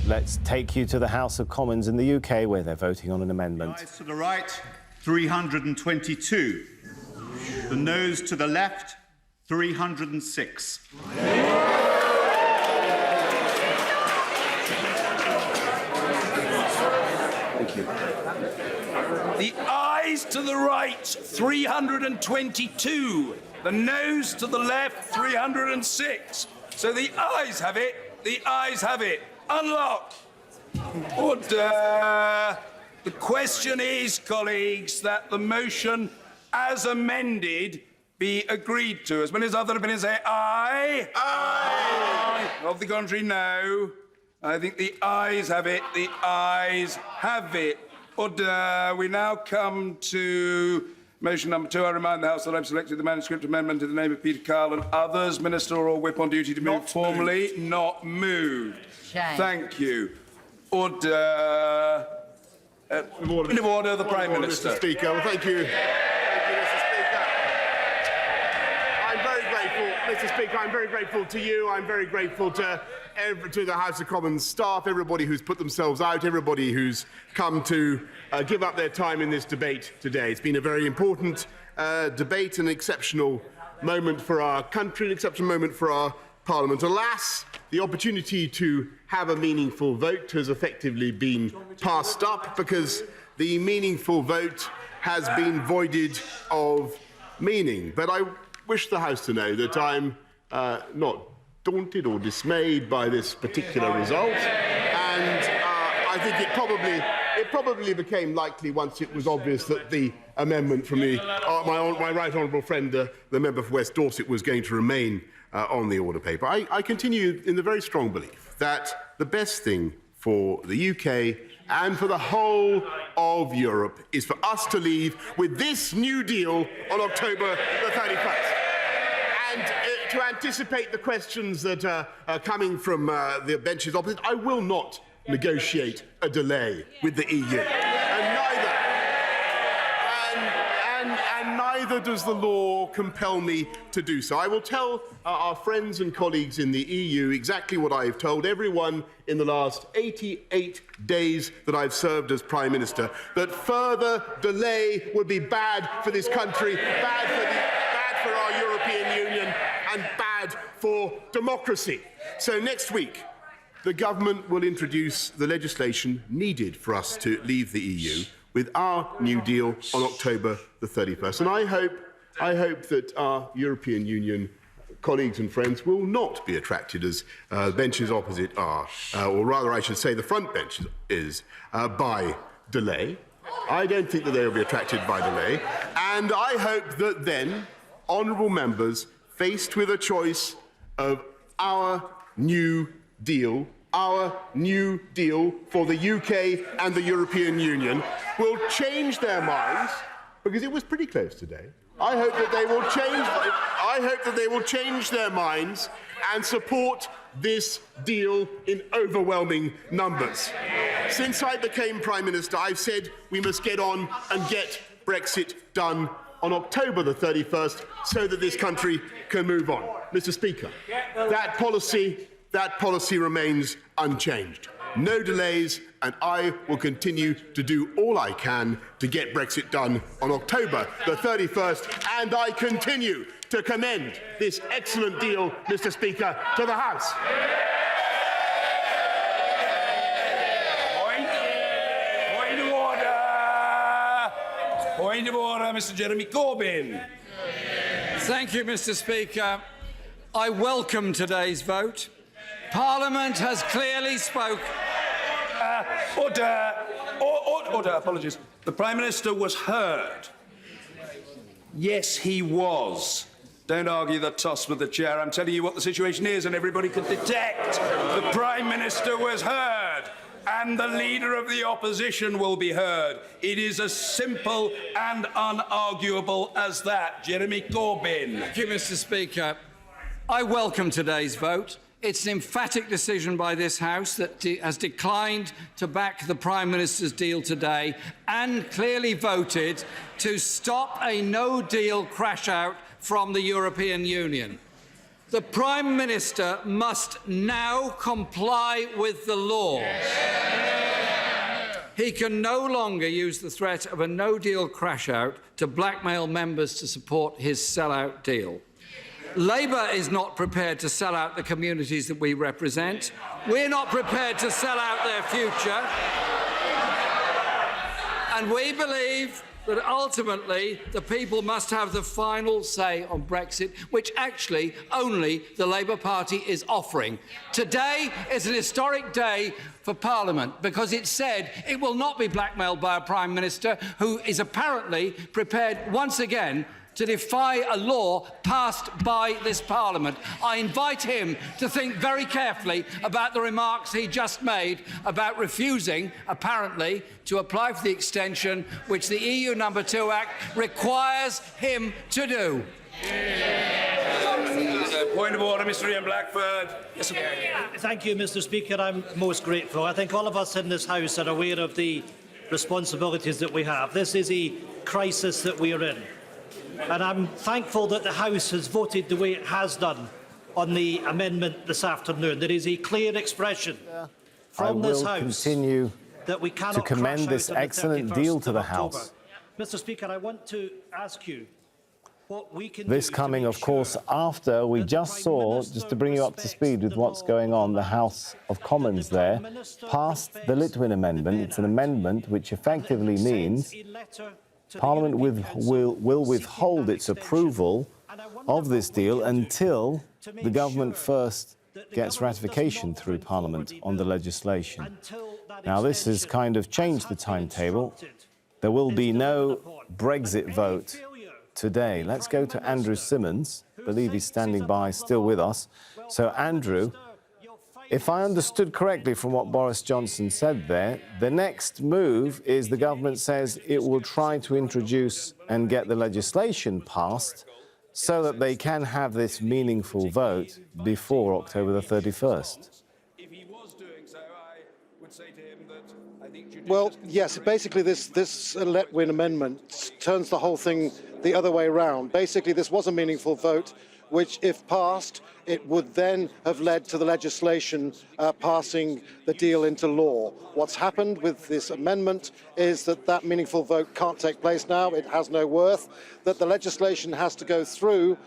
Let's take you to the House of Commons in the UK, where they're voting on an amendment. The ayes to the right, 322. The noes to the left, 306. Thank you. The ayes to the right, 322. The noes to the left, 306. So the ayes have it. The ayes have it. Unlock. Order. The question is, colleagues, that the motion as amended be agreed to. As many as other opinions say aye. Aye. Of the contrary, no. I think the ayes have it. The ayes have it. Order. We now come to motion number 2. I remind the House that I've selected the manuscript amendment in the name of Peter Kyle and others. Minister or whip on duty to move formally. Not moved. Shame. Thank you. Order. Point of order, the Prime Minister. Mr. Speaker. Well, thank you. Thank you, Mr. Speaker. I'm very grateful, Mr. Speaker. I'm very grateful to you. I'm very grateful to the House of Commons staff, everybody who's put themselves out, everybody who's come to give up their time in this debate today. It's been a very important debate, an exceptional moment for our country, an exceptional moment for our Parliament. Alas, the opportunity to have a meaningful vote has effectively been passed up because the meaningful vote has been voided of meaning. But I wish the House to know that I'm not daunted or dismayed by this particular result, and I think it probably became likely once it was obvious that the amendment from my right honourable friend, the member for West Dorset, was going to remain on the order paper. I continue in the very strong belief that the best thing for the UK and for the whole of Europe is for us to leave with this new deal on October the 31st. And to anticipate the questions that are coming from the benches opposite, I will not negotiate a delay with the EU. And neither does the law compel me to do so. I will tell our friends and colleagues in the EU exactly what I have told everyone in the last 88 days that I've served as Prime Minister, that further delay would be bad for this country, bad for our European Union, and bad for democracy. So next week, the government will introduce the legislation needed for us to leave the EU with our new deal on October the 31st. And I hope that our European Union colleagues and friends will not be attracted, as benches opposite are, or rather I should say the front bench is, by delay. I don't think that they will be attracted by delay. And I hope that then honourable members, faced with a choice of our new deal for the UK and the European Union, will change their minds, because it was pretty close today. I hope that they will change their minds and support this deal in overwhelming numbers. Since I became Prime Minister, I've said we must get on and get Brexit done on October the 31st so that this country can move on. Mr. Speaker, that policy remains unchanged. No delays, and I will continue to do all I can to get Brexit done on October the 31st, and I continue to commend this excellent deal, Mr. Speaker, to the House. Point of order. Point of order, Mr. Jeremy Corbyn. Thank you, Mr. Speaker. I welcome today's vote. Parliament has clearly spoken. Order. Order. Apologies. The Prime Minister was heard. Yes, he was. Don't argue the toss with the chair. I'm telling you what the situation is, and everybody can detect. The Prime Minister was heard, and the Leader of the Opposition will be heard. It is as simple and unarguable as that. Jeremy Corbyn. Thank you, Mr. Speaker. I welcome today's vote. It's an emphatic decision by this House that has declined to back the Prime Minister's deal today and clearly voted to stop a no-deal crash-out from the European Union. The Prime Minister must now comply with the law. He can no longer use the threat of a no-deal crash-out to blackmail members to support his sell-out deal. Labour is not prepared to sell out the communities that we represent. We're not prepared to sell out their future. And we believe that ultimately the people must have the final say on Brexit, which actually only the Labour Party is offering. Today is an historic day for Parliament because it said it will not be blackmailed by a Prime Minister who is apparently prepared once again to defy a law passed by this Parliament. I invite him to think very carefully about the remarks he just made about refusing, apparently, to apply for the extension which the EU No. 2 Act requires him to do. Point of order, Mr Ian Blackford. Yes, Thank you, Mr Speaker. I'm most grateful. I think all of us in this House are aware of the responsibilities that we have. This is a crisis that we are in. And I'm thankful that the House has voted the way it has done on the amendment this afternoon. There is a clear expression from this House that we cannot to commend this excellent deal to the House. Mr Speaker, I want to ask you what we can This do coming, to make of course, sure after we that the just Prime saw, Minister just to bring you up to speed with respects what's the going law, on, the House of Commons that the there Prime Minister passed the respects Letwin the Amendment. Bin It's an Act, amendment which effectively and that it means sends a letter to the Parliament European Council will seeking withhold that its extension. approval And I wonder of this what we deal can do until to make the government sure first that the gets government does ratification not through bring Parliament forward a on the bill legislation. until that Now, this has extension, kind of as changed the has been timetable. instructed, There will is be no delivered upon. Brexit Any vote failure today. Let's go to Prime Andrew Minister, Simmons. I who believe thinks he's standing he's by, above the still law. with us. Well, So, Prime Andrew, Minister, you'll find if I understood yourself correctly from what Boris Johnson said there, the next move is the government says it will try to introduce and get the legislation passed so that they can have this meaningful vote before October the 31st. If he was doing so, I would say to him that I think judicious Well, yes, basically this Letwin amendment turns the whole thing the other way round. Basically, this was a meaningful vote, which, if passed, it would then have led to the legislation passing the deal into law. What's happened with this amendment is that that meaningful vote can't take place now. It has no worth. That the legislation has to go through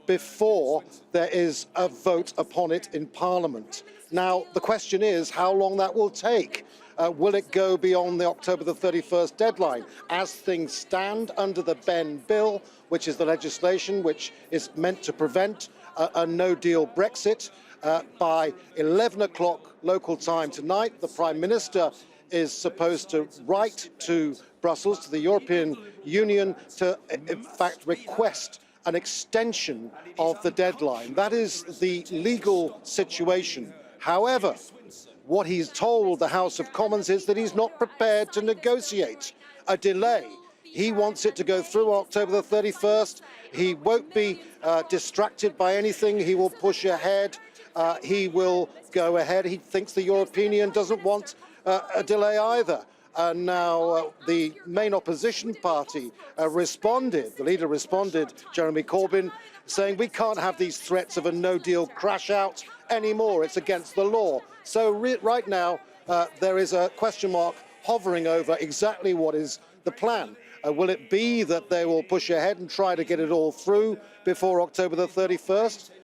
before there is a vote upon it in Parliament. Now, the question is how long that will take. Will it go beyond the October the 31st deadline? As things stand under the Ben Bill, which is the legislation which is meant to prevent a no-deal Brexit, by 11 o'clock local time tonight, the Prime Minister is supposed to write to Brussels, to the European Union, to, in fact, request an extension of the deadline. That is the legal situation. However, what he's told the House of Commons is that he's not prepared to negotiate a delay. He wants it to go through October the 31st. He won't be distracted by anything. He will push ahead. He will go ahead. He thinks the European Union doesn't want a delay either. And now the main opposition party responded, the leader responded, Jeremy Corbyn, saying we can't have these threats of a no-deal crash-out anymore. It's against the law. So right now, there is a question mark hovering over exactly what is the plan. Will it be that they will push ahead and try to get it all through before October the 31st?